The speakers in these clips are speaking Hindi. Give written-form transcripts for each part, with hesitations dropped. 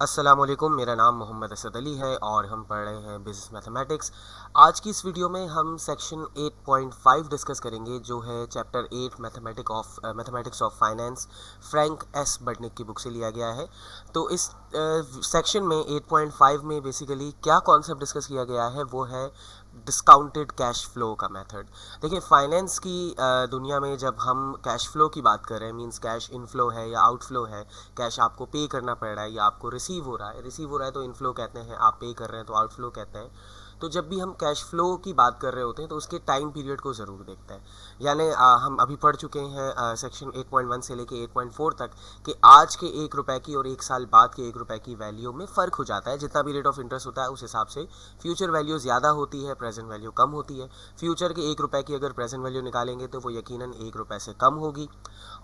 अस्सलामुअलैकुम, मेरा नाम मोहम्मद असद अली है और हम पढ़ रहे हैं बिज़नेस मैथमेटिक्स। आज की इस वीडियो में हम सेक्शन 8.5 डिस्कस करेंगे, जो है chapter 8 mathematics of finance, Frank S Budnick की बुक से लिया गया है। तो इस सेक्शन में 8.5 में बेसिकली क्या कॉन्सेप्ट डिस्कस किया गया है वो है डिस्काउंटेड कैश फ्लो का मेथड। देखिए, फाइनेंस की दुनिया में जब हम कैश फ्लो की बात कर रहे हैं, मींस कैश इनफ्लो है या आउटफ्लो है, कैश आपको पे करना पड़ रहा है या आपको रिसीव हो रहा है तो इनफ्लो कहते हैं, आप पे कर रहे हैं तो आउटफ्लो कहते हैं। तो जब भी हम कैश फ्लो की बात कर रहे होते हैं तो उसके टाइम पीरियड को ज़रूर देखते हैं। यानी हम अभी पढ़ चुके हैं सेक्शन 8.1 से लेके 8.4 तक कि आज के 1 रुपए की और 1 साल बाद के 1 रुपए की वैल्यू में फ़र्क हो जाता है। जितना भी रेट ऑफ इंटरेस्ट होता है उस हिसाब से फ्यूचर वैल्यू ज़्यादा होती है, प्रेजेंट वैल्यू कम होती है। फ्यूचर के 1 रुपए की अगर प्रेजेंट वैल्यू निकालेंगे तो वो यकीनन 1 रुपए से कम होगी,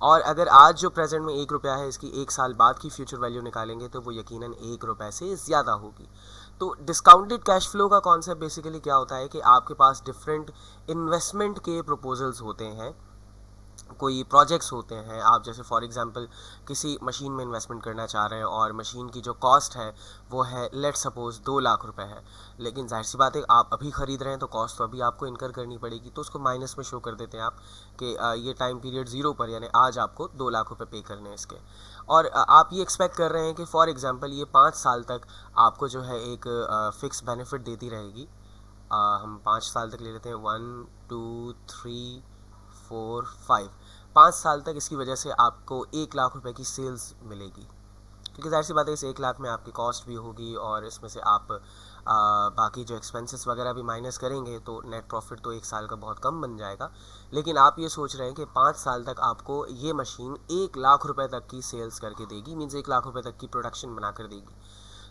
और अगर आज जो प्रेजेंट में 1 रुपया है इसकी 1 साल बाद की फ्यूचर वैल्यू निकालेंगे तो वो यकीनन 1 रुपए से ज़्यादा होगी। तो डिस्काउंटेड कैश फ्लो का कॉन्सेप्ट बेसिकली क्या होता है कि आपके पास डिफरेंट इन्वेस्टमेंट के प्रपोजल्स होते हैं, कोई प्रोजेक्ट्स होते हैं। आप जैसे फॉर एग्जांपल किसी मशीन में इन्वेस्टमेंट करना चाह रहे हैं और मशीन की जो कॉस्ट है वो है, लेट सपोज 2 लाख रुपए है, लेकिन जाहिर सी बात है आप अभी ख़रीद रहे हैं तो कॉस्ट तो अभी आपको इनकर करनी पड़ेगी, तो उसको माइनस में शो कर देते हैं आप कि ये टाइम पीरियड ज़ीरो पर, यानी आज आपको 2 लाख रुपए पे करने हैं इसके। और आप ये एक्सपेक्ट कर रहे हैं कि फॉर एग्जांपल ये 5 साल तक आपको जो है एक फ़िक्स बेनिफिट देती रहेगी। हम 5 साल तक ले लेते हैं, 1 2 3 4 5, 5 साल तक इसकी वजह से आपको 1 लाख रुपए की सेल्स मिलेगी, क्योंकि जाहिर सी बात है इस 1 लाख में आपकी कॉस्ट भी होगी और इसमें से आप बाकी जो एक्सपेंसेस वगैरह भी माइनस करेंगे तो नेट प्रॉफिट तो 1 साल का बहुत कम बन जाएगा। लेकिन आप ये सोच रहे हैं कि 5 साल तक आपको ये मशीन 1 लाख रुपए तक की सेल्स करके देगी, मीन्स 1 लाख रुपए तक की प्रोडक्शन बना कर देगी।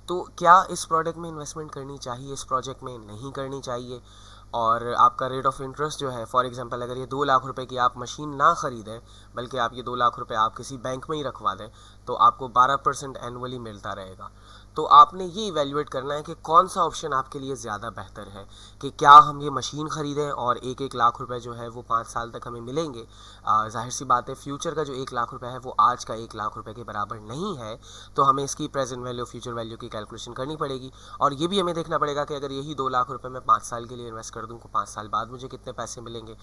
तो क्या इस प्रोडक्ट में इन्वेस्टमेंट करनी चाहिए, इस प्रोजेक्ट में नहीं करनी चाहिए? और आपका रेट ऑफ इंटरेस्ट जो है, फॉर एग्जांपल अगर ये 2 लाख रुपए की आप मशीन ना ख़रीदें, बल्कि आप ये 2 लाख रुपए आप किसी बैंक में ही रखवा दें, तो आपको 12% एनुअली मिलता रहेगा। तो आपने ये इवेल्युएट करना है कि कौन सा ऑप्शन आपके लिए ज़्यादा बेहतर है, कि क्या हम ये मशीन ख़रीदें और 1 1 लाख रुपए जो है वो 5 साल तक हमें मिलेंगे। जाहिर सी बात है फ्यूचर का जो 1 लाख रुपए है वो आज का 1 लाख रुपए के बराबर नहीं है, तो हमें इसकी प्रेजेंट वैल्यू फ्यूचर वैल्यू की कैलकुलेशन करनी पड़ेगी। और ये भी हमें देखना पड़ेगा कि अगर यही 2 लाख रुपए मैं 5 साल के लिए इन्वेस्ट कर दूँ तो 5 साल बाद मुझे कितने पैसे मिलेंगे।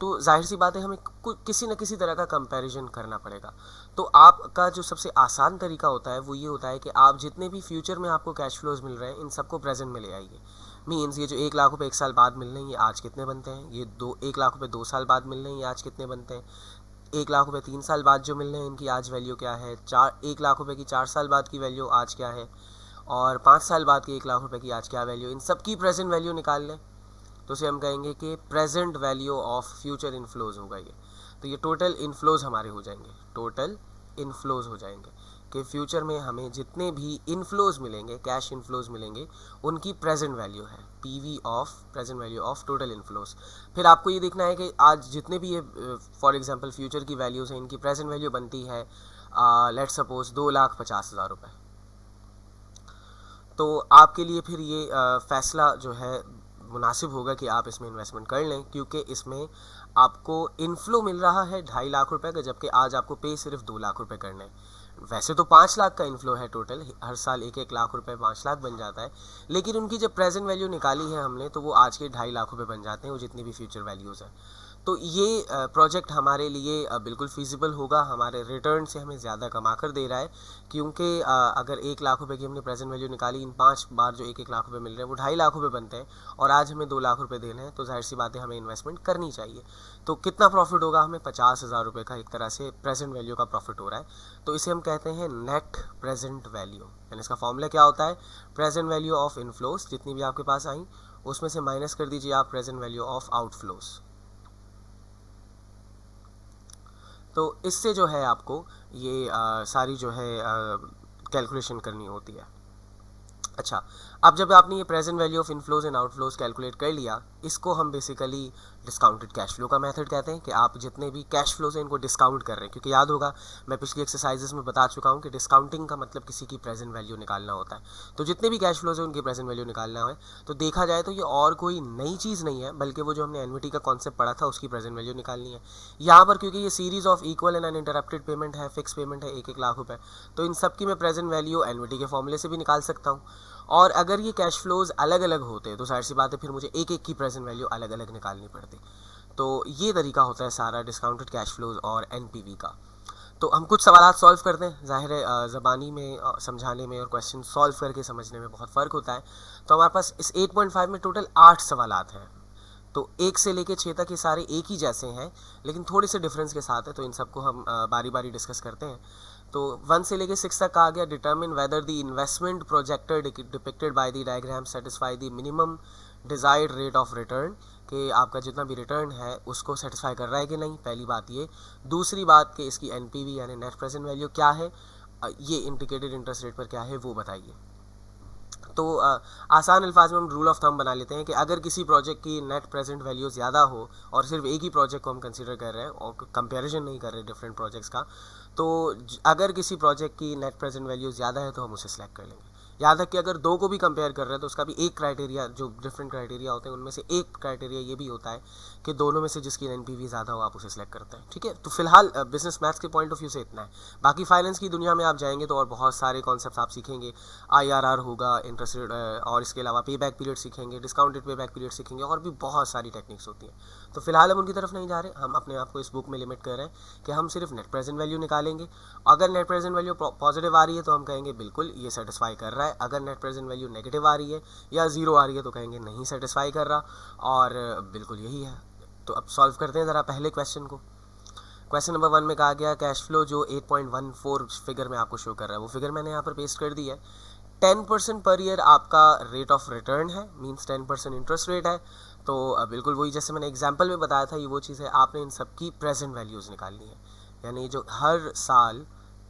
तो जाहिर सी बात है हमें किसी न किसी तरह का कंपैरिजन करना पड़ेगा। तो आपका जो सबसे आसान तरीका होता है वो ये होता है कि आप जितने भी फ्यूचर में आपको कैश फ्लोज मिल रहे हैं इन सबको प्रेजेंट में ले आइए। मीन्स ये जो 1 लाख रुपए 1 साल बाद मिल रहे हैं ये आज कितने बनते हैं, ये 1 लाख रुपए 2 साल बाद मिल रहे हैं ये आज कितने बनते हैं, 1 लाख रुपए 3 साल बाद जो मिल रहे हैं इनकी आज वैल्यू क्या है, 1 लाख रुपए की 4 साल बाद की वैल्यू आज क्या है, और 5 साल बाद की 1 लाख रुपए की आज क्या वैल्यू, इन सब की प्रेजेंट वैल्यू निकाल लें तो उसे हम कहेंगे कि present value of future inflows होगा ये। तो ये टोटल इनफ्लोज हमारे हो जाएंगे, टोटल इनफ्लोज हो जाएंगे कि फ्यूचर में हमें जितने भी इनफ्लोज मिलेंगे, कैश इनफ्लोज मिलेंगे, उनकी प्रेजेंट वैल्यू है PV of present value of total inflows. फिर आपको ये देखना है कि आज जितने भी ये फॉर एग्जांपल फ्यूचर की वैल्यूज़ हैं इनकी प्रेजेंट वैल्यू बनती है लेट सपोज 2,50,000 रुपये। तो आपके लिए फिर ये फैसला जो है मुनासिब होगा कि आप इसमें इन्वेस्टमेंट कर लें, क्योंकि इसमें आपको इनफ्लो मिल रहा है 2.5 लाख रुपए का, जबकि आज आपको पे सिर्फ 2 लाख रुपए करने हैं। वैसे तो 5 लाख का इनफ्लो है टोटल, हर साल 1 1 लाख रुपए 5 लाख बन जाता है, लेकिन उनकी जब प्रेजेंट वैल्यू निकाली है हमने तो वो आज के 2.5 लाख रुपए बन जाते हैं, वो जितनी भी फ्यूचर वैल्यूज़ हैं। तो ये प्रोजेक्ट हमारे लिए बिल्कुल फिजिबल होगा, हमारे रिटर्न से हमें ज़्यादा कमा कर दे रहा है, क्योंकि अगर 1 लाख रुपए की हमने प्रेजेंट वैल्यू निकाली, इन 5 बार जो 1 1 लाख रुपए मिल रहे हैं वो 2.5 लाख रुपए बनते हैं, और आज हमें 2 लाख रुपए देने हैं, तो जाहिर सी बात है हमें इन्वेस्टमेंट करनी चाहिए। तो कितना प्रॉफिट होगा हमें, 50,000 रुपये का एक तरह से प्रेजेंट वैल्यू का प्रॉफिट हो रहा है। तो इसे हम कहते हैं नेट प्रेजेंट वैल्यू, यानी इसका फॉर्मूला क्या होता है, प्रेजेंट वैल्यू ऑफ इनफ्लोज जितनी भी आपके पास आई उसमें से माइनस कर दीजिए आप प्रेजेंट वैल्यू ऑफ आउटफ्लोज। तो इससे जो है आपको ये सारी जो है कैलकुलेशन करनी होती है। अच्छा, अब जब आपने ये present value of inflows and outflows calculate कर लिया, इसको हम बेसिकली डिस्काउंटेड कैश फ्लो का मेथड कहते हैं कि आप जितने भी कैश फ्लोज हैं इनको डिस्काउंट कर रहे हैं, क्योंकि याद होगा मैं पिछली एक्सरसाइजेस में बता चुका हूं कि डिस्काउंटिंग का मतलब किसी की प्रेजेंट वैल्यू निकालना होता है। तो जितने भी कैश फ्लोज हैं उनकी प्रेजेंट वैल्यू निकालना है। तो देखा जाए तो ये और कोई नई चीज़ नहीं है, बल्कि वो जो हमने एनविटी का कॉन्सेप्ट पढ़ा था उसकी प्रेजेंट वैल्यू निकालनी है। यहाँ पर क्योंकि ये series of equal and uninterrupted payment है, फिक्स पेमेंट है 1-1 लाख रुपए, तो इन सब की मैं प्रेजेंट वैल्यू एनविटी के फॉर्मूले से भी निकाल सकता हूँ। और अगर ये कैश फ्लोज अलग अलग होते तो जाहिर सी बात है फिर मुझे एक एक की प्रेजेंट वैल्यू अलग अलग निकालनी पड़ती। तो ये तरीका होता है सारा डिस्काउंटेड कैश फ्लोज और एनपीवी का। तो हम कुछ सवाल सॉल्व करते हैं। जाहिर है ज़बानी में समझाने में और क्वेश्चन सॉल्व करके समझने में बहुत फ़र्क होता है। तो हमारे पास इस 8.5 में टोटल 8 सवाल हैं। तो 1 से लेके 6 तक ये सारे एक ही जैसे हैं, लेकिन थोड़े से डिफरेंस के साथ है, तो इन सबको हम बारी बारी डिस्कस करते हैं। तो 1 से लेके 6 तक आ गया, determine whether the investment projected depicted by the diagram satisfy the minimum desired rate of return, कि आपका जितना भी रिटर्न है उसको सेटिस्फाई कर रहा है कि नहीं, पहली बात ये। दूसरी बात कि इसकी एनपीवी यानी नेट प्रेजेंट वैल्यू क्या है, ये इंडिकेटेड इंटरेस्ट रेट पर क्या है वो बताइए। तो आसान अल्फाज में हम रूल ऑफ थंब बना लेते हैं कि अगर किसी प्रोजेक्ट की नेट प्रेजेंट वैल्यू ज़्यादा हो, और सिर्फ एक ही प्रोजेक्ट को हम कंसीडर कर रहे हैं और कंपैरिजन नहीं कर रहे डिफरेंट प्रोजेक्ट्स का, तो अगर किसी प्रोजेक्ट की नेट प्रेजेंट वैल्यू ज़्यादा है तो हम उसे सिलेक्ट कर लेंगे। याद रखिए अगर दो को भी कंपेयर कर रहे हैं तो उसका भी एक क्राइटेरिया, जो डिफरेंट क्राइटेरिया होते हैं उनमें से एक क्राइटेरिया ये भी होता है कि दोनों में से जिसकी एनपीवी ज़्यादा हो आप उसे सिलेक्ट करते हैं। ठीक है, तो फिलहाल बिजनेस मैथ्स के पॉइंट ऑफ व्यू से इतना है। बाकी फाइनेंस की दुनिया में आप जाएंगे तो और बहुत सारे कॉन्सेप्ट आप सीखेंगे। आईआरआर होगा, इंटरेस्ट रेट, और इसके अलावा पे बैक पीरियड सीखेंगे, डिस्काउंटेड पे बैक पीरियड सीखेंगे, और भी बहुत सारी टेक्निक्स होती हैं। तो फिलहाल हम उनकी तरफ नहीं जा रहे, हम अपने आप को इस बुक में लिमिट कर रहे हैं कि हम सिर्फ नेट प्रेजेंट वैल्यू निकालेंगे। अगर नेट प्रेजेंट वैल्यू पॉजिटिव आ रही है तो हम कहेंगे बिल्कुल ये सेटिस्फाई कर रहा है, अगर नेट प्रेजेंट वैल्यू नेगेटिव आ रही है या जीरो आ रही है तो कहेंगे नहीं सेटिस्फाई कर रहा, और बिल्कुल यही है। तो अब सॉल्व करते हैं ज़रा पहले क्वेश्चन को। क्वेश्चन नंबर 1 में कहा गया कैश फ्लो जो 8.14 फिगर में आपको शो कर रहा है, वो फिगर मैंने यहाँ पर पेस्ट कर दी है। 10% पर ईयर आपका रेट ऑफ रिटर्न है, मींस 10% इंटरेस्ट रेट है। तो बिल्कुल वही जैसे मैंने एग्जांपल में बताया था, ये वो चीज़ है, आपने इन सब की प्रेजेंट वैल्यूज़ निकालनी है। यानी जो हर साल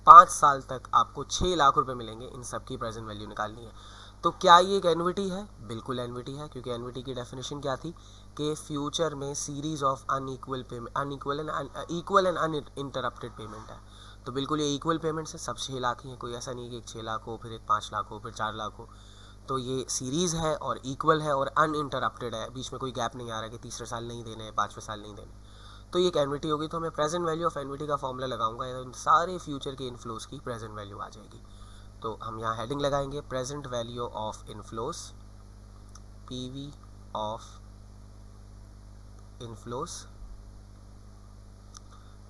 5 साल तक आपको 6 लाख रुपए मिलेंगे, इन सब की प्रेजेंट वैल्यू निकालनी है। तो क्या ये एक एनविटी है? बिल्कुल एनविटी है, क्योंकि एनविटी की डेफिनेशन क्या थी कि फ्यूचर में series of unequal payment, equal and uninterrupted payment है। तो बिल्कुल ये इक्वल पेमेंट्स है, सब 6 लाख ही है, कोई ऐसा नहीं है कि एक 6 लाख हो, फिर एक 5 लाख हो, फिर 4 लाख हो। तो ये सीरीज है और इक्वल है और अनइंटरप्टेड है, बीच में कोई गैप नहीं आ रहा है कि तीसरे साल नहीं देने हैं, 5वें साल नहीं देने। तो ये एक एनविटी होगी, तो मैं प्रेजेंट वैल्यू ऑफ एनविटी का फॉर्मूला लगाऊंगा, इन सारे फ्यूचर के इनफ्लोज की प्रेजेंट वैल्यू आ जाएगी। तो हम यहाँ हेडिंग लगाएंगे present value of inflows, PV of inflows.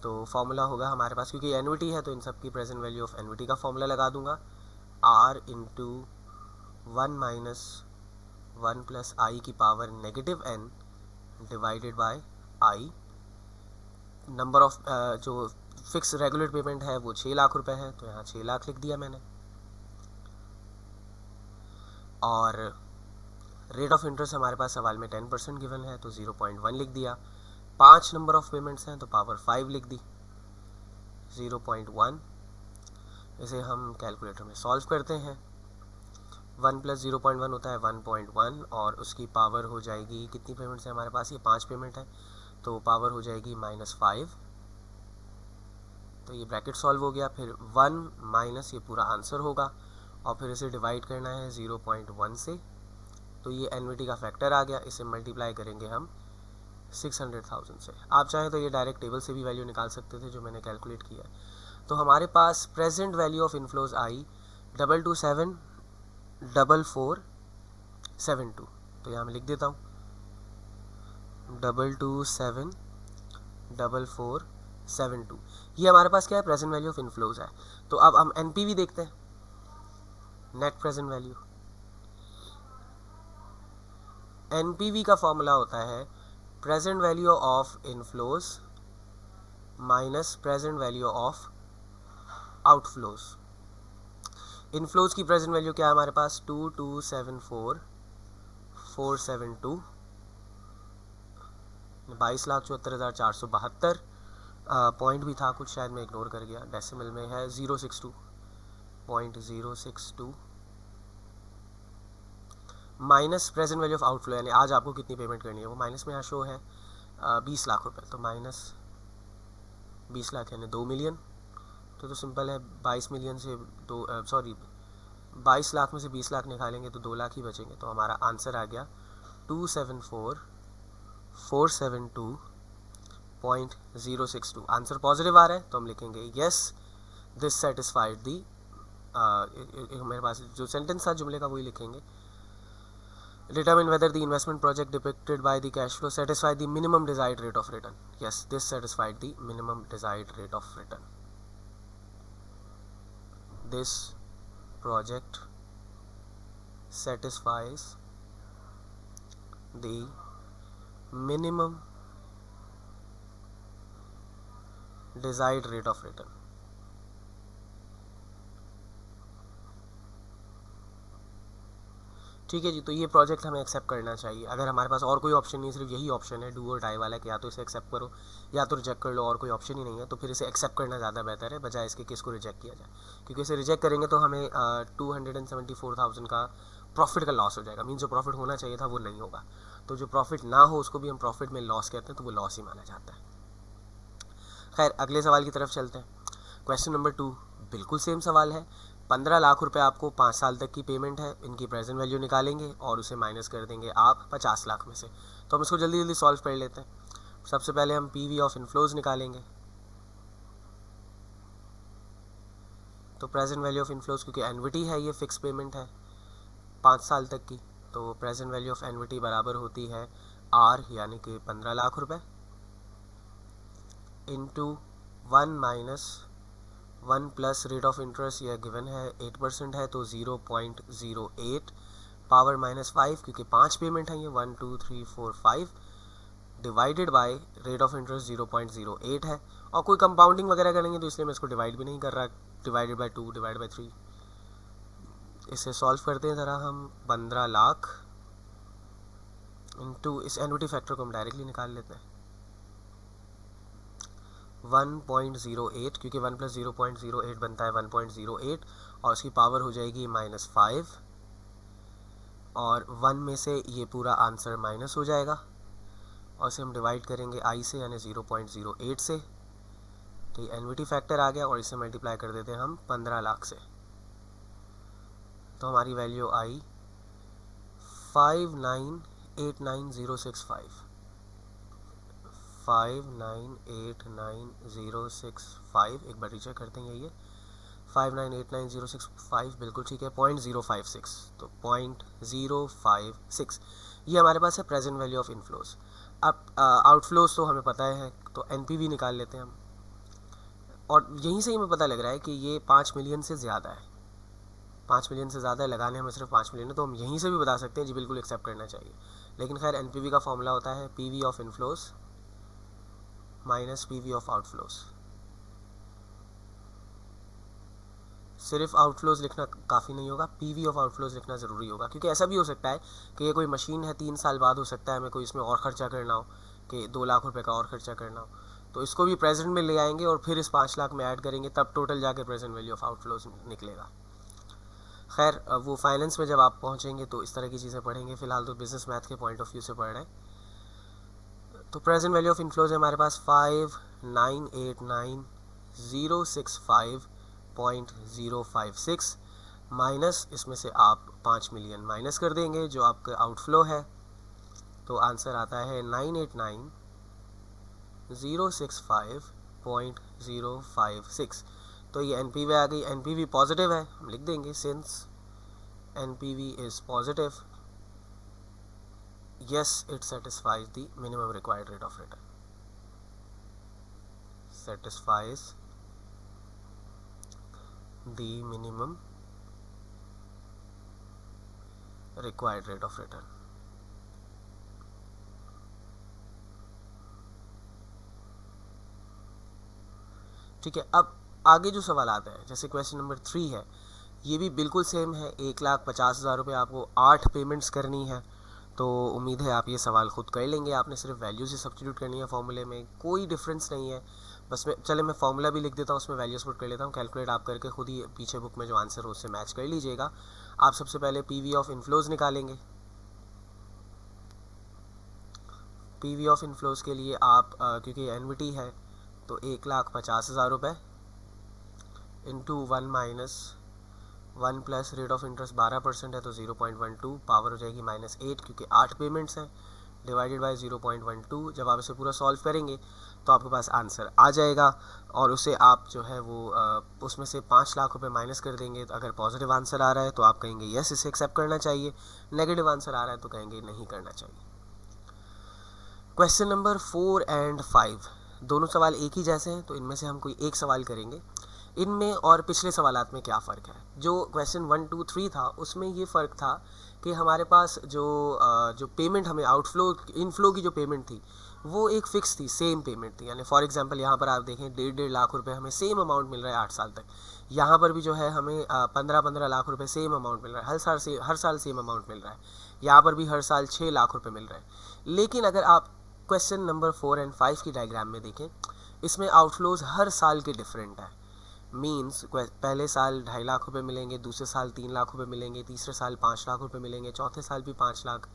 तो फॉर्मूला होगा हमारे पास, क्योंकि एनविटी है तो इन सब की प्रेजेंट वैल्यू ऑफ एनविटी का फॉर्मूला लगा दूंगा, R into 1 minus 1 plus I की power negative N divided by I. Number of जो फिक्स रेगुलर पेमेंट है वो 6 लाख रुपए है, तो यहाँ 6 लाख लिख दिया मैंने। और रेट ऑफ इंटरेस्ट हमारे पास सवाल में 10% गिवन है, तो 0.1 लिख दिया। 5 नंबर ऑफ पेमेंट्स हैं तो पावर 5 लिख दी, 0.1। इसे हम कैलकुलेटर में सॉल्व करते हैं। 1 प्लस 0.1 होता है 1.1, और उसकी पावर हो जाएगी, कितनी पेमेंट्स हैं हमारे पास, ये 5 पेमेंट है, तो पावर हो जाएगी -5। तो ये ब्रैकेट सॉल्व हो गया, फिर 1 माइनस ये पूरा आंसर होगा, और फिर इसे डिवाइड करना है 0.1 से, तो ये एनविटी का फैक्टर आ गया। इसे मल्टीप्लाई करेंगे हम 600,000 से। आप चाहें तो ये डायरेक्ट टेबल से भी वैल्यू निकाल सकते थे जो मैंने कैलकुलेट किया। तो हमारे पास प्रेजेंट वैल्यू ऑफ इनफ्लोज आई 2274472। तो यहाँ मैं लिख देता हूँ 2274472। ये हमारे पास क्या है, प्रेजेंट वैल्यू ऑफ इनफ्लोज है। तो अब हम एनपीवी देखते हैं, नेट प्रेजेंट वैल्यू। एनपीवी का फॉर्मूला होता है present value of inflows minus present value of outflows. Inflows की प्रेजेंट वैल्यू क्या है हमारे पास, 2274472, 22,74,472। पॉइंट भी था कुछ, शायद मैं इग्नोर कर गया, डेसिमल में है 062.062 minus present value of outflow, यानी आज आपको कितनी पेमेंट करनी है वो माइनस में यहाँ शो है। 20 लाख रुपए, तो माइनस 20 लाख यानी 2 मिलियन। तो सिंपल है, 22 मिलियन से 22 लाख में से 20 लाख निकालेंगे तो 2 लाख ही बचेंगे। तो हमारा आंसर आ गया 274,472.062। आंसर पॉजिटिव आ रहा है तो हम लिखेंगे यस दिस सेटिस्फाइड दी, मेरे पास जो सेंटेंस था जुमले का वही लिखेंगे। Determine whether the investment project depicted by the cash flow satisfied the minimum desired rate of return. Yes, this satisfied the minimum desired rate of return. This project satisfies the minimum desired rate of return. ठीक है जी, तो ये प्रोजेक्ट हमें एक्सेप्ट करना चाहिए। अगर हमारे पास और कोई ऑप्शन नहीं, सिर्फ यही ऑप्शन है डू और डाई वाला कि या तो इसे एक्सेप्ट करो या तो रिजेक्ट कर लो, और कोई ऑप्शन ही नहीं है, तो फिर इसे एक्सेप्ट करना ज़्यादा बेहतर है बजाय इसके कि इसको रिजेक्ट किया जाए। क्योंकि इसे रिजेक्ट करेंगे तो हमें 274,000 का प्रॉफिट का लॉस हो जाएगा। मीन जो प्रॉफिट होना चाहिए था वो नहीं होगा। तो जो प्रॉफिट ना हो उसको भी हम प्रॉफिट में लॉस कहते हैं, तो वो लॉस ही माना जाता है। खैर, अगले सवाल की तरफ चलते हैं। क्वेश्चन नंबर 2 बिल्कुल सेम सवाल है। 15 लाख रुपए आपको 5 साल तक की पेमेंट है, इनकी प्रेजेंट वैल्यू निकालेंगे और उसे माइनस कर देंगे आप 50 लाख में से। तो हम इसको जल्दी जल्दी सॉल्व कर लेते हैं। सबसे पहले हम पीवी ऑफ इनफ्लोज निकालेंगे। तो प्रेजेंट वैल्यू ऑफ इनफ्लोज, क्योंकि एनविटी है, ये फिक्स पेमेंट है 5 साल तक की, तो प्रेजेंट वैल्यू ऑफ एनविटी बराबर होती है आर यानी कि 15 लाख रुपए into 1 minus 1 plus rate of interest, यह गिवन है 8% है, तो 0.08 पावर माइनस 5, क्योंकि 5 पेमेंट है ये 1 2 3 4 5, divided by rate of interest 0.08 है। और कोई कंपाउंडिंग वगैरह करेंगे तो इसलिए मैं इसको डिवाइड भी नहीं कर रहा, डिवाइडेड बाय 2 डिवाइड बाय 3। इसे सॉल्व करते हैं ज़रा हम। 15 लाख इंटू इस एन्युटी फैक्टर को हम डायरेक्टली निकाल लेते हैं 1.08, क्योंकि 1 प्लस 0.08 बनता है 1.08, और उसकी पावर हो जाएगी -5, और 1 में से ये पूरा आंसर माइनस हो जाएगा और इसे हम डिवाइड करेंगे i से यानी 0.08 से। तो ये एन्युटी फैक्टर आ गया और इसे मल्टीप्लाई कर देते हैं हम 15 लाख से। तो हमारी वैल्यू आई 5989065, 5989065। एक बार रीचेक करते हैं, ये 5989065 बिल्कुल ठीक है। 0.056, तो 0.056 ये हमारे पास है प्रेजेंट वैल्यू ऑफ इनफ्लोज। अब आउटफ्लोज तो हमें पता है, तो एनपीवी निकाल लेते हैं हम। और यहीं से ही हमें पता लग रहा है कि ये 5 मिलियन से ज़्यादा है, 5 मिलियन से ज़्यादा है, लगाने हमें सिर्फ 5 मिलियन है, तो हम यहीं से भी बता सकते हैं जी बिल्कुल एक्सेप्ट करना चाहिए। लेकिन खैर, एनपीवी का फॉर्मूला होता है PV of inflows minus PV of outflows. सिर्फ आउटफ्लोज लिखना काफ़ी नहीं होगा, पीवी ऑफ आउटफ्लोज लिखना ज़रूरी होगा, क्योंकि ऐसा भी हो सकता है कि ये कोई मशीन है, 3 साल बाद हो सकता है हमें कोई इसमें और ख़र्चा करना हो, कि 2 लाख रुपए का और ख़र्चा करना हो, तो इसको भी प्रेजेंट में ले आएंगे और फिर इस 5 लाख में ऐड करेंगे, तब टोटल जाके प्रेजेंट वैल्यू ऑफ आउटफ्लोज निकलेगा। खैर, वो फाइनेंस में जब आप पहुँचेंगे तो इस तरह की चीज़ें पढ़ेंगे, फिलहाल तो बिजनेस मैथ के पॉइंट ऑफ व्यू से पढ़ रहे हैं। तो प्रेजेंट वैल्यू ऑफ इनफ्लोज है हमारे पास 5989065.056 माइनस इसमें से आप 5 मिलियन माइनस कर देंगे जो आपका आउटफ्लो है, तो आंसर आता है 989,065.056। तो ये एनपीवी आ गई। एनपीवी पॉजिटिव है, हम लिख देंगे since NPV is positive, yes it satisfies the minimum required rate of return, satisfies the minimum required rate of return। ठीक है, अब आगे जो सवाल आता है, जैसे क्वेश्चन नंबर 3 है, ये भी बिल्कुल सेम है। 1,50,000 रुपये आपको 8 पेमेंट्स करनी है, तो उम्मीद है आप ये सवाल खुद कर लेंगे। आपने सिर्फ वैल्यूज ही सब्स्टिट्यूट करनी है फॉर्मूले में, कोई डिफरेंस नहीं है। बस मैं फॉर्मूला भी लिख देता हूँ, उसमें वैल्यूज पुट कर लेता हूँ। कैलकुलेट आप करके खुद ही पीछे बुक में जो आंसर हो उससे मैच कर लीजिएगा। आप सबसे पहले पीवी ऑफ इनफ्लोज निकालेंगे। पीवी ऑफ इनफ्लोज के लिए आप क्योंकि एनविटी है तो 1,50,000 रुपये into 1 minus 1 plus rate of interest 12% है तो 0.12 पावर हो जाएगी -8 क्योंकि 8 पेमेंट्स हैं डिवाइडेड बाय 0.12। जब आप इसे पूरा सॉल्व करेंगे तो आपके पास आंसर आ जाएगा और उसे आप जो है वो उसमें से 5 लाख रुपए माइनस कर देंगे। तो अगर पॉजिटिव आंसर आ रहा है तो आप कहेंगे यस इसे एक्सेप्ट करना चाहिए, नेगेटिव आंसर आ रहा है तो कहेंगे नहीं करना चाहिए। क्वेश्चन नंबर 4 एंड 5 दोनों सवाल एक ही जैसे हैं तो इनमें से हम कोई एक सवाल करेंगे। इनमें और पिछले सवालात में क्या फ़र्क है? जो क्वेश्चन 1, 2, 3 था उसमें ये फ़र्क था कि हमारे पास जो पेमेंट हमें आउटफ्लो इनफ्लो की जो पेमेंट थी वो एक फ़िक्स थी, सेम पेमेंट थी। यानी फॉर एग्जांपल यहाँ पर आप देखें 1.5 लाख रुपए हमें सेम अमाउंट मिल रहा है 8 साल तक। यहाँ पर भी जो है हमें 15-15 लाख रुपए सेम अमाउंट मिल रहा है, हर साल सेम अमाउंट मिल रहा है। यहाँ पर भी हर साल 6 लाख रुपए मिल रहे हैं। लेकिन अगर आप क्वेश्चन नंबर 4 एंड 5 की डायग्राम में देखें, इसमें आउटफ्लोज हर साल के डिफरेंट है। मीन्स पहले साल 2.5 लाख रुपए मिलेंगे, दूसरे साल 3 लाख रुपए मिलेंगे, तीसरे साल 5 लाख रुपए मिलेंगे, चौथे साल भी 5 लाख,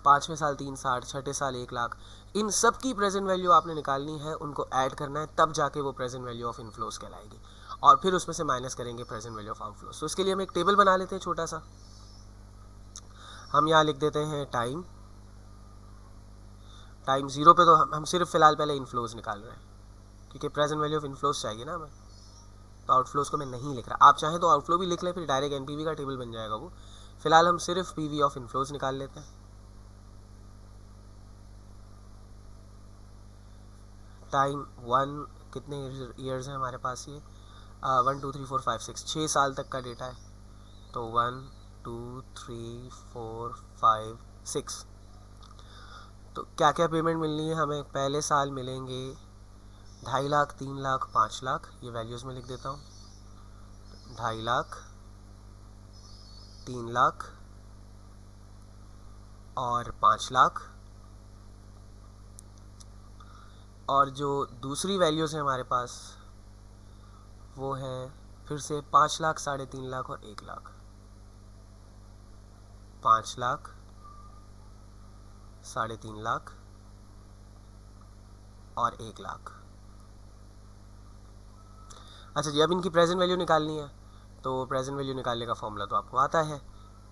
पाँचवें साल 360, छठे साल 1 लाख। इन सब की प्रेजेंट वैल्यू आपने निकालनी है, उनको ऐड करना है, तब जाके वो प्रेजेंट वैल्यू ऑफ इनफ्लोज कहलाएगी और फिर उसमें से माइनस करेंगे प्रेजेंट वैल्यू ऑफ आउटफ्लोज। तो इसके लिए हम एक टेबल बना लेते हैं छोटा सा। हम यहाँ लिख देते हैं टाइम 0 पे तो हम सिर्फ फिलहाल पहले इनफ्लोज निकाल रहे हैं क्योंकि प्रेजेंट वैल्यू ऑफ इनफ्लोज चाहिए ना हमें, तो आउटफ्लोज को मैं नहीं लिख रहा। आप चाहें तो आउटफ्लो भी लिख लें, फिर डायरेक्ट एनपीवी का टेबल बन जाएगा वो। फिलहाल हम सिर्फ पीवी ऑफ इनफ्लोज निकाल लेते हैं। टाइम 1 कितने ईयर्स हैं हमारे पास? ये 1 2 3 4 5 6 6 साल तक का डेटा है। तो 1 2 3 4 5 6। तो क्या क्या पेमेंट मिलनी है हमें? पहले साल मिलेंगे 2.5 लाख, 3 लाख, 5 लाख। ये वैल्यूज़ में लिख देता हूँ। 2.5 लाख, 3 लाख और 5 लाख। और जो दूसरी वैल्यूज़ हैं हमारे पास वो है फिर से 5 लाख, 3.5 लाख और 1 लाख। 5 लाख, 3.5 लाख और 1 लाख। अच्छा जी, अब इनकी प्रेजेंट वैल्यू निकालनी है। तो प्रेजेंट वैल्यू निकालने का फॉर्मूला तो आपको आता है।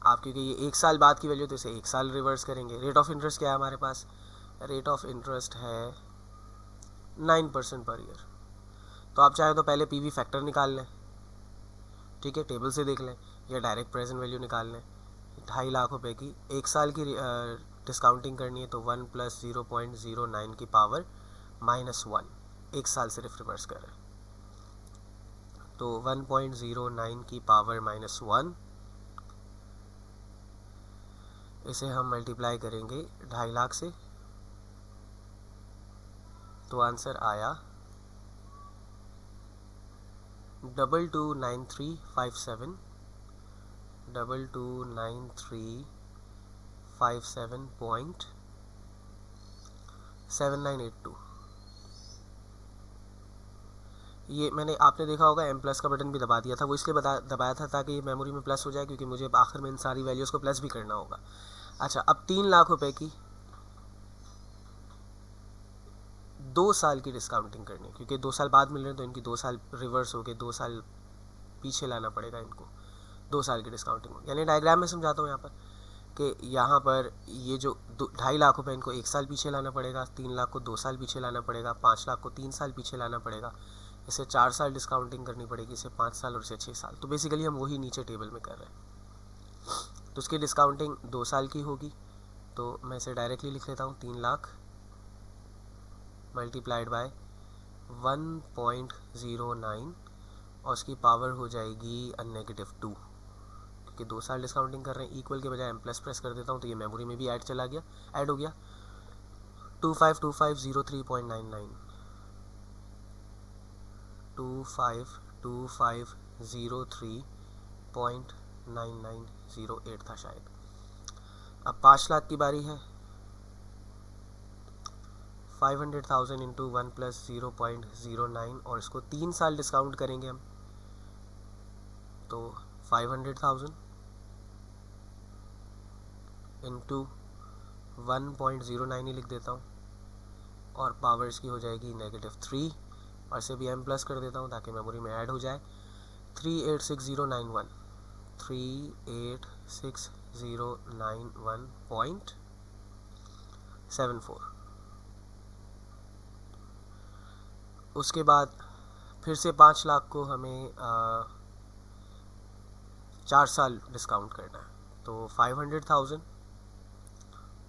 आप क्योंकि ये 1 साल बाद की वैल्यू तो इसे 1 साल रिवर्स करेंगे। रेट ऑफ इंटरेस्ट क्या है हमारे पास? रेट ऑफ इंटरेस्ट है 9% पर ईयर। तो आप चाहे तो पहले पीवी फैक्टर निकाल लें, ठीक है, टेबल से देख लें, या डायरेक्ट प्रेजेंट वैल्यू निकाल लें। 2.5 लाख रुपए की 1 साल की डिस्काउंटिंग करनी है तो 1 प्लस 0.09 की पावर -1, 1 साल से रिवर्स कर रहे हैं तो 1.09 की पावर -1। इसे हम मल्टीप्लाई करेंगे 2.5 लाख से तो आंसर आया 229357 229357.7982। ये मैंने आपने देखा होगा M प्लस का बटन भी दबा दिया था। वो इसलिए दबाया था ताकि ये मेमोरी में प्लस हो जाए क्योंकि मुझे आखिर में इन सारी वैल्यूज़ को प्लस भी करना होगा। अच्छा, अब 3 लाख रुपए की 2 साल की डिस्काउंटिंग करनी है क्योंकि 2 साल बाद मिल रहे हैं तो इनकी 2 साल रिवर्स हो गए, 2 साल पीछे लाना पड़ेगा इनको। 2 साल की डिस्काउंटिंग यानी डायग्राम में समझाता हूँ यहाँ पर कि यहाँ पर ये जो 2.5 लाख रुपए इनको 1 साल पीछे लाना पड़ेगा, 3 लाख को 2 साल पीछे लाना पड़ेगा, 5 लाख को 3 साल पीछे लाना पड़ेगा, इसे 4 साल डिस्काउंटिंग करनी पड़ेगी, इसे 5 साल और इसे 6 साल। तो बेसिकली हम वही नीचे टेबल में कर रहे हैं। तो उसकी डिस्काउंटिंग 2 साल की होगी तो मैं इसे डायरेक्टली लिख लेता हूँ 3 लाख मल्टीप्लाइड बाय 1.09 और उसकी पावर हो जाएगी -2 क्योंकि 2 साल डिस्काउंटिंग कर रहे हैं। इक्वल के बजाय M प्लस प्रेस कर देता हूँ तो ये मेमोरी में भी ऐड हो गया 252503.99 252503.9908 था शायद। अब 5 लाख की बारी है। 500,000 इंटू 1 प्लस 0.09 और इसको 3 साल डिस्काउंट करेंगे हम तो 500,000 इंटू 1.09 ही लिख देता हूँ और पावर इसकी हो जाएगी -3 और इसे भी m प्लस कर देता हूँ ताकि मेमोरी में ऐड हो जाए। 386091 386091.74। उसके बाद फिर से 5 लाख को हमें 4 साल डिस्काउंट करना है, तो 500,000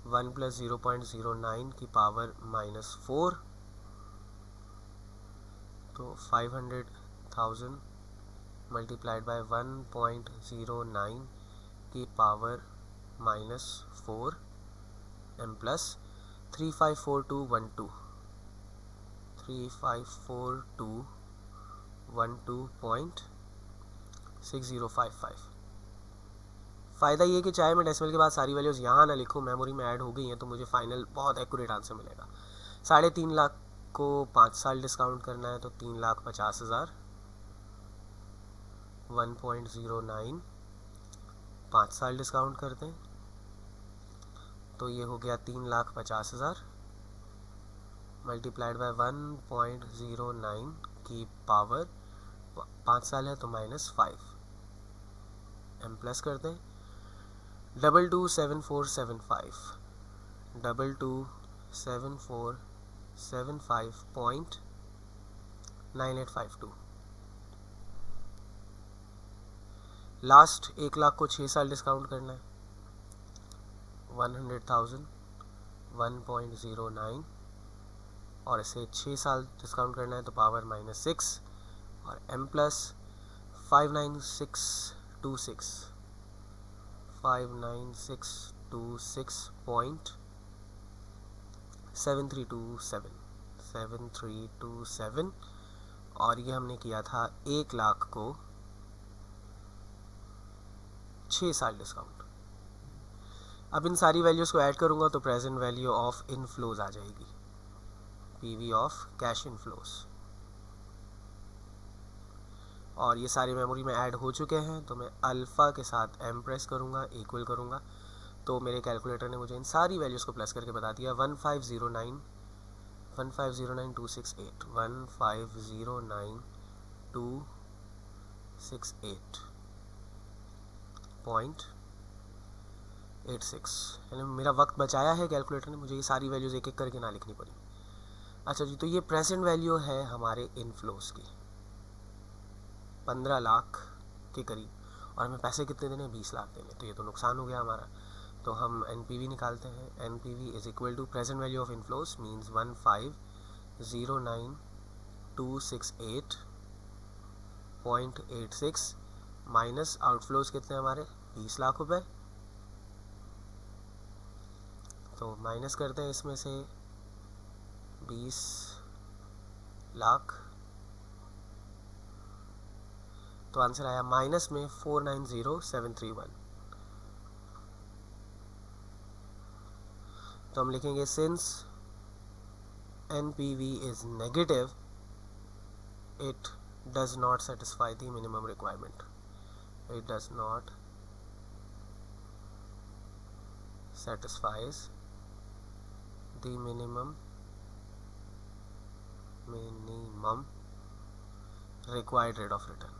1 + 0.09 की पावर -4, तो 500,000 मल्टीप्लाइड बाय 1.09 की पावर -4 m प्लस 354212.6055। फ़ायदा ये कि चाहे मैं डेसिमल के बाद सारी वैल्यूज़ यहाँ ना लिखूँ, मेमोरी में ऐड हो गई हैं तो मुझे फाइनल बहुत एक्यूरेट आंसर मिलेगा। 3.5 लाख को 5 साल डिस्काउंट करना है, तो 3,50,000 1.09 5 साल डिस्काउंट करते हैं, तो ये हो गया 3,50,000 मल्टीप्लाइड बाय 1.09 की पावर 5 साल है तो -5 m प्लस करते हैं। 227475 227475.9852। लास्ट 1 लाख को 6 साल डिस्काउंट करना है, 100,000 1.09 और इसे 6 साल डिस्काउंट करना है तो पावर -6 और m प्लस 59626.7327 और ये हमने किया था 1 लाख को 6 साल डिस्काउंट। अब इन सारी वैल्यूज़ को ऐड करूँगा तो प्रेजेंट वैल्यू ऑफ इनफ्लोज आ जाएगी, पीवी ऑफ कैश इनफ्लोज, और ये सारे मेमोरी में ऐड हो चुके हैं। तो मैं अल्फ़ा के साथ m प्रेस करूँगा, इक्वल करूँगा, तो मेरे कैलकुलेटर ने मुझे इन सारी वैल्यूज़ को प्लस करके बता दिया। 1509.268 1509.268.86, यानी मेरा वक्त बचाया है कैलकुलेटर ने, मुझे ये सारी वैल्यूज़ एक एक करके ना लिखनी पड़ी। अच्छा जी, तो ये प्रेजेंट वैल्यू है हमारे इनफ्लोज की 15 लाख के करीब, और हमें पैसे कितने देने, 20 लाख देने, तो ये तो नुकसान हो गया हमारा। तो हम NPV निकालते हैं। NPV is equal to present value of inflows means 1509.268.86 minus outflows कितने हमारे 20 लाख रुपए, तो माइनस करते हैं इसमें से 20 लाख, तो आंसर आया माइनस में 490,731। तो हम लिखेंगे since NPV is negative it does not satisfy the minimum requirement. It does not satisfies the minimum required rate of return.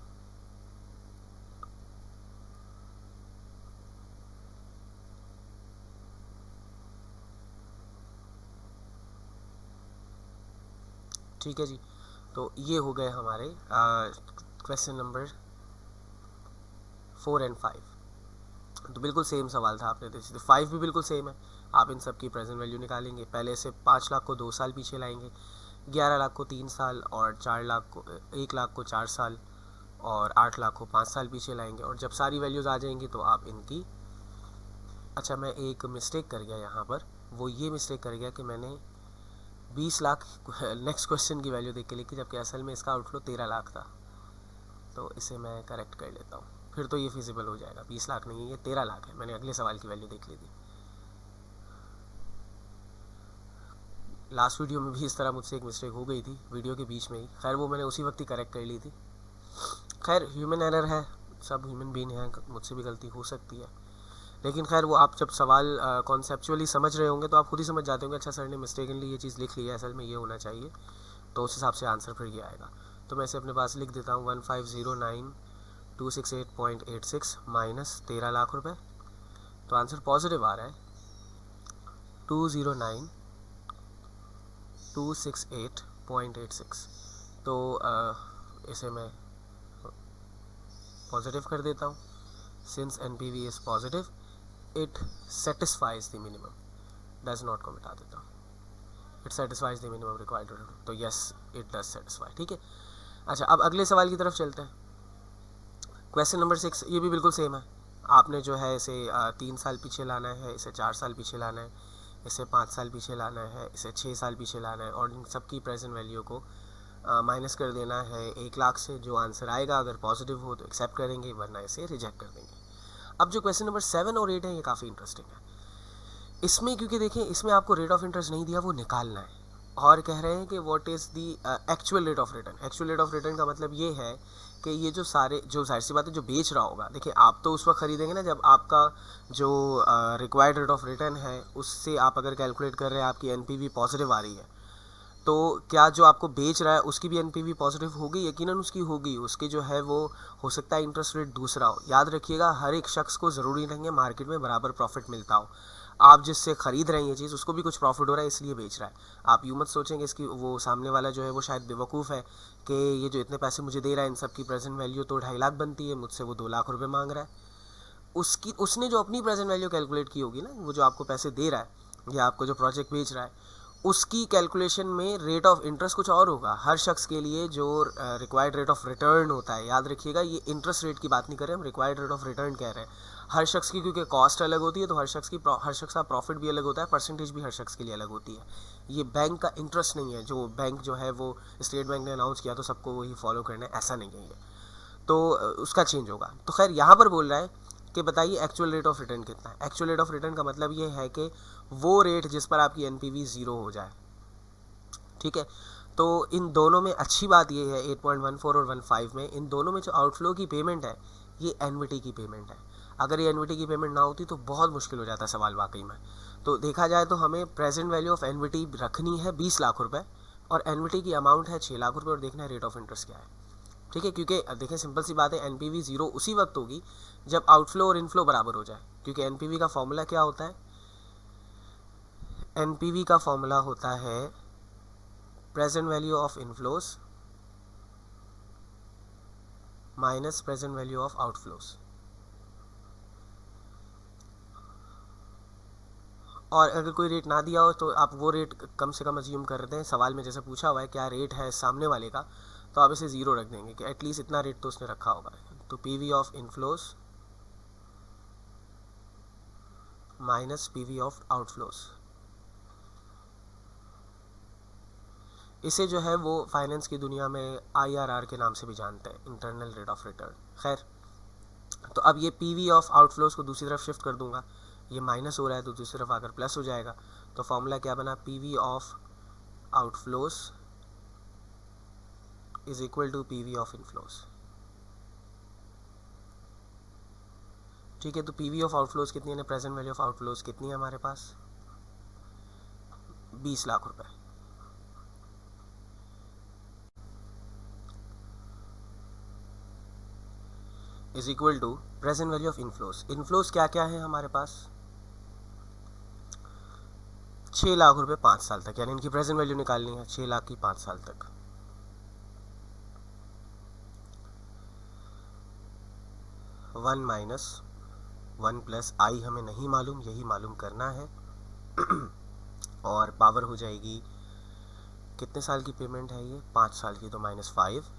ठीक है जी, तो ये हो गए हमारे क्वेश्चन नंबर 4 और 5। तो बिल्कुल सेम सवाल था, आपने देखिए 5 भी बिल्कुल सेम है। आप इन सब की प्रेजेंट वैल्यू निकालेंगे, पहले से 5 लाख को 2 साल पीछे लाएंगे, 11 लाख को 3 साल और 1 लाख को 4 साल और 8 लाख को 5 साल पीछे लाएंगे, और जब सारी वैल्यूज़ आ जाएंगी तो आप इनकी। अच्छा, मैं एक मिस्टेक कर गया यहाँ पर, वो ये मिस्टेक कर गया कि मैंने 20 लाख नेक्स्ट क्वेश्चन की वैल्यू देख के लिखी, जबकि असल में इसका आउटफ्लो 13 लाख था। तो इसे मैं करेक्ट कर लेता हूँ, फिर तो ये फिजिबल हो जाएगा। 20 लाख नहीं है, ये 13 लाख है, मैंने अगले सवाल की वैल्यू देख ली थी। लास्ट वीडियो में भी इस तरह मुझसे एक मिस्टेक हो गई थी वीडियो के बीच में ही, खैर वो मैंने उसी वक्त ही करेक्ट कर ली थी। खैर ह्यूमन एरर है, सब ह्यूमन बीइंग हैं, मुझसे भी गलती हो सकती है। लेकिन खैर वो आप जब सवाल कॉन्सेप्चुअली समझ रहे होंगे तो आप खुद ही समझ जाते होंगे अच्छा सर ने मिस्टेकनली ये चीज़ लिख ली है, असल में ये होना चाहिए, तो उस हिसाब से आंसर फिर ये आएगा। तो मैं इसे अपने पास लिख देता हूँ 1509,268.86 माइनस 13 लाख रुपए। तो आंसर पॉजिटिव आ रहा है 209,268.86। तो इसे मैं पॉजिटिव कर देता हूँ। Since NPV is positive it satisfies the minimum, does not को मिटा देता हूँ, it satisfies the minimum required. तो यस इट डज सेटिस्फाई। ठीक है, अच्छा अब अगले सवाल की तरफ चलते हैं। क्वेश्चन नंबर 6 ये भी बिल्कुल सेम है। आपने जो है इसे 3 साल पीछे लाना है, इसे 4 साल पीछे लाना है, इसे 5 साल पीछे लाना है, इसे 6 साल पीछे लाना है और इन सबकी प्रेजेंट वैल्यू को माइनस कर देना है 1 लाख से। जो आंसर आएगा अगर पॉजिटिव हो तो एक्सेप्ट करेंगे, वरना इसे रिजेक्ट कर देंगे। अब जो क्वेश्चन नंबर 7 और 8 है ये काफ़ी इंटरेस्टिंग है। इसमें क्योंकि देखिए इसमें आपको रेट ऑफ इंटरेस्ट नहीं दिया, वो निकालना है और कह रहे हैं कि what is the actual rate of return. Actual rate of return का मतलब ये है कि ये जो सारे, जो जाहिर सी बात है जो बेच रहा होगा, देखिए आप तो उस वक्त खरीदेंगे ना जब आपका जो रिक्वायर्ड रेट ऑफ रिटर्न है उससे आप अगर कैलकुलेट कर रहे हैं आपकी NPV पॉजिटिव आ रही है, तो क्या जो आपको बेच रहा है उसकी भी NPV पॉजिटिव होगी? यकीनन उसकी होगी। उसके जो है वो हो सकता है इंटरेस्ट रेट दूसरा हो। याद रखिएगा हर एक शख्स को ज़रूरी नहीं है मार्केट में बराबर प्रॉफिट मिलता हो। आप जिससे ख़रीद रहे हैं ये चीज़ उसको भी कुछ प्रॉफिट हो रहा है इसलिए बेच रहा है। आप यूँ मत सोचेंगे इसकी वो सामने वाला जो है वो शायद बेवकूफ़ है कि ये जो इतने पैसे मुझे दे रहा है इन सब की प्रेजेंट वैल्यू तो 2.5 लाख बनती है, मुझसे वो 2 लाख रुपये मांग रहा है। उसने जो अपनी प्रेजेंट वैल्यू कैलकुलेट की होगी ना, वो जो आपको पैसे दे रहा है या आपको जो प्रोजेक्ट बेच रहा है उसकी कैलकुलेशन में रेट ऑफ इंटरेस्ट कुछ और होगा। हर शख्स के लिए जो रिक्वायर्ड रेट ऑफ रिटर्न होता है, याद रखिएगा ये इंटरेस्ट रेट की बात नहीं कर रहे हम, रिक्वायर्ड रेट ऑफ रिटर्न कह रहे हैं। हर शख्स की क्योंकि कॉस्ट अलग होती है तो हर शख्स का प्रॉफिट भी अलग होता है, परसेंटेज भी हर शख्स के लिए अलग होती है। ये बैंक का इंटरेस्ट नहीं है, जो बैंक जो है वो स्टेट बैंक ने अनाउंस किया तो सबको वही फॉलो करना है, ऐसा नहीं है ये। तो उसका चेंज होगा। तो खैर यहाँ पर बोल रहा है कि बताइए एक्चुअल रेट ऑफ रिटर्न कितना है। एक्चुअल रेट ऑफ रिटर्न का मतलब ये है कि वो रेट जिस पर आपकी NPV 0 हो जाए। ठीक है, तो इन दोनों में अच्छी बात ये है 8.14 और 15 में, इन दोनों में जो आउटफ्लो की पेमेंट है ये एनविटी की पेमेंट है। अगर ये एनविटी की पेमेंट ना होती तो बहुत मुश्किल हो जाता सवाल वाकई में। तो देखा जाए तो हमें प्रेजेंट वैल्यू ऑफ एनविटी रखनी है 20 लाख रुपए और एनविटी की अमाउंट है 6 लाख रुपए और देखना है रेट ऑफ इंटरेस्ट क्या है। ठीक है, क्योंकि देखिए सिंपल सी बात है NPV 0 उसी वक्त होगी जब आउटफ्लो और इनफ्लो बराबर हो जाए, क्योंकि NPV का फॉर्मूला क्या होता है? NPV का फॉर्मूला होता है present value of inflows minus present value of outflows. और अगर कोई रेट ना दिया हो तो आप वो रेट कम से कम अज्यूम कर रहे हैं। सवाल में जैसे पूछा हुआ है क्या रेट है सामने वाले का, तो आप इसे 0 रख देंगे कि एटलीस्ट इतना रेट तो उसने रखा होगा। तो PV of inflows minus PV of outflows, इसे जो है वो फाइनेंस की दुनिया में IRR के नाम से भी जानते हैं, इंटरनल रेट ऑफ रिटर्न। खैर, तो अब ये PV ऑफ आउटफ्लोज को दूसरी तरफ शिफ्ट कर दूंगा, ये माइनस हो रहा है तो दूसरी तरफ आकर प्लस हो जाएगा। तो फॉर्मूला क्या बना? PV of outflows is equal to PV of inflows. ठीक है, तो PV ऑफ आउटफ्लोज कितनी है, प्रेजेंट वैल्यू ऑफ आउटफ्लोज कितनी है हमारे पास? 20 लाख रुपए। Is equal to present value of inflows. Inflows क्या क्या है हमारे पास? 6 लाख रुपए 5 साल तक, यानी इनकी प्रेजेंट वैल्यू निकालनी है 6 लाख की 5 साल तक। वन माइनस 1 प्लस आई हमें नहीं मालूम, यही मालूम करना है। और पावर हो जाएगी, कितने साल की पेमेंट है ये? 5 साल की, तो -5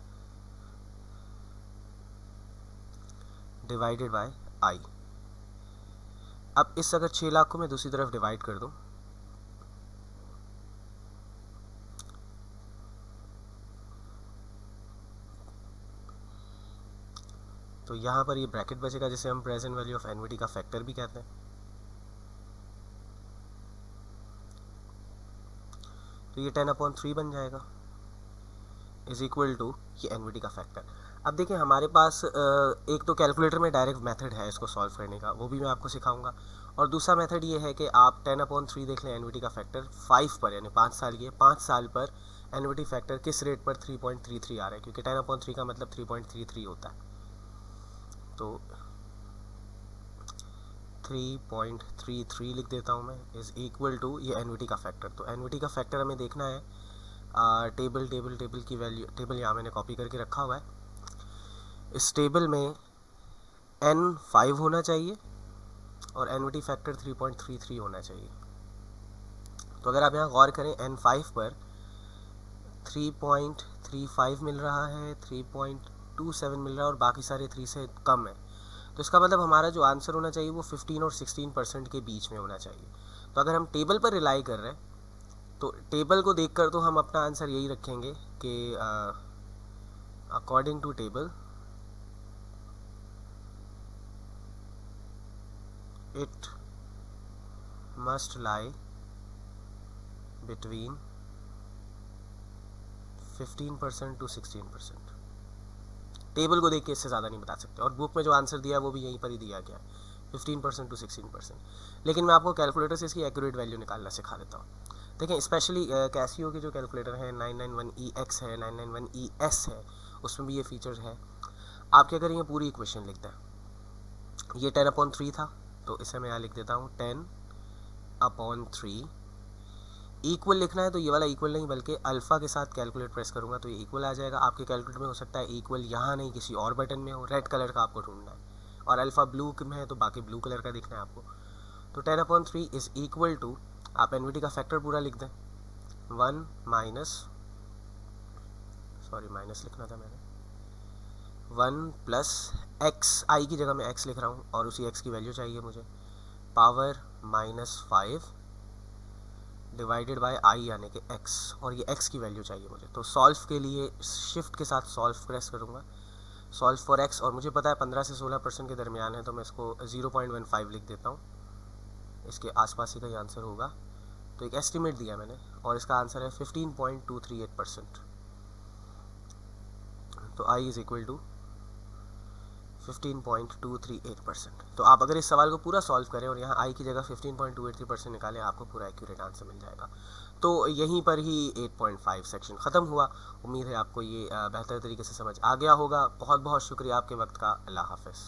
डिवाइडेड बाय आई। अब इस अगर 6 लाख को मैं दूसरी तरफ डिवाइड कर दूं, तो यहाँ पर ये ब्रैकेट बचेगा जिसे हम प्रेजेंट वैल्यू ऑफ एनविटी का फैक्टर भी कहते हैं। तो ये 10/3 बन जाएगा इज इक्वल टू ये एनविटी का फैक्टर। अब देखिए हमारे पास एक तो कैलकुलेटर में डायरेक्ट मेथड है इसको सॉल्व करने का, वो भी मैं आपको सिखाऊंगा। और दूसरा मेथड ये है कि आप 10/3 देख लें एनविटी का फैक्टर 5 पर, यानी 5 साल की है, 5 साल पर एनविटी फैक्टर किस रेट पर 3.33 आ रहा है, क्योंकि 10/3 का मतलब 3.33 होता है। तो 3.33 लिख देता हूँ मैं, इज़ इक्वल टू ये एनविटी का फैक्टर। तो एनविटी का फैक्टर हमें देखना है, टेबल की वैल्यू, टेबल यहाँ मैंने कॉपी करके रखा हुआ है। इस टेबल में n 5 होना चाहिए और एनविटी फैक्टर 3.33 होना चाहिए। तो अगर आप यहाँ गौर करें n 5 पर 3.35 मिल रहा है, 3.27 मिल रहा है और बाकी सारे 3 से कम है। तो इसका मतलब हमारा जो आंसर होना चाहिए वो 15 और 16% के बीच में होना चाहिए। तो अगर हम टेबल पर रिलाई कर रहे हैं तो टेबल को देखकर तो हम अपना आंसर यही रखेंगे कि according to table it must lie between 15% to 16%। Table को देख के इससे ज़्यादा नहीं बता सकते, और बुक में जो आंसर दिया है वो भी यहीं पर ही दिया गया है, 15% to 16%। लेकिन मैं आपको कैलकुलेटर से इसकी एक्यूरेट वैल्यू निकालना सिखा देता हूँ। देखें स्पेशली कैसियो की जो कैलकुलेटर है 991EX है, 991ES है, उसमें भी ये फीचर है। आप क्या करेंगे, पूरी इक्वेशन लिख दें। ये 10/3 था, तो इसे मैं यहाँ लिख देता हूँ 10/3। इक्वल लिखना है तो ये वाला इक्वल नहीं बल्कि अल्फ़ा के साथ कैलकुलेट प्रेस करूँगा तो ये इक्वल आ जाएगा। आपके कैलकुलेटर में हो सकता है इक्वल यहाँ नहीं किसी और बटन में हो, रेड कलर का आपको ढूंढना है, और अल्फ़ा ब्लू में है तो बाकी ब्लू कलर का दिखना है आपको। तो 10/3 इज़ इक्वल टू, आप एनविटी का फैक्टर पूरा लिख दें, 1 माइनस लिखना था मैंने, 1 प्लस एक्स, आई की जगह मैं एक्स लिख रहा हूँ और उसी एक्स की वैल्यू चाहिए मुझे, पावर -5 डिवाइडेड बाय आई यानी कि x, और ये x की वैल्यू चाहिए मुझे। तो सॉल्व के लिए शिफ्ट के साथ सॉल्व प्रेस करूँगा, सॉल्व फॉर x, और मुझे पता है 15 से 16% के दरमियान है तो मैं इसको 0.15 लिख देता हूँ, इसके आसपास ही का ये आंसर होगा। तो एक एस्टिमेट दिया मैंने और इसका आंसर है 15.238%। तो i इज़ इक्वल टू 15.238%। तो आप अगर इस सवाल को पूरा सॉल्व करें और यहाँ आई की जगह 15.283% निकालें, आपको पूरा एक्यूरेट आंसर मिल जाएगा। तो यहीं पर ही 8.5 सेक्शन ख़त्म हुआ। उम्मीद है आपको ये बेहतर तरीके से समझ आ गया होगा। बहुत बहुत शुक्रिया आपके वक्त का। अल्लाह हाफ़िज़।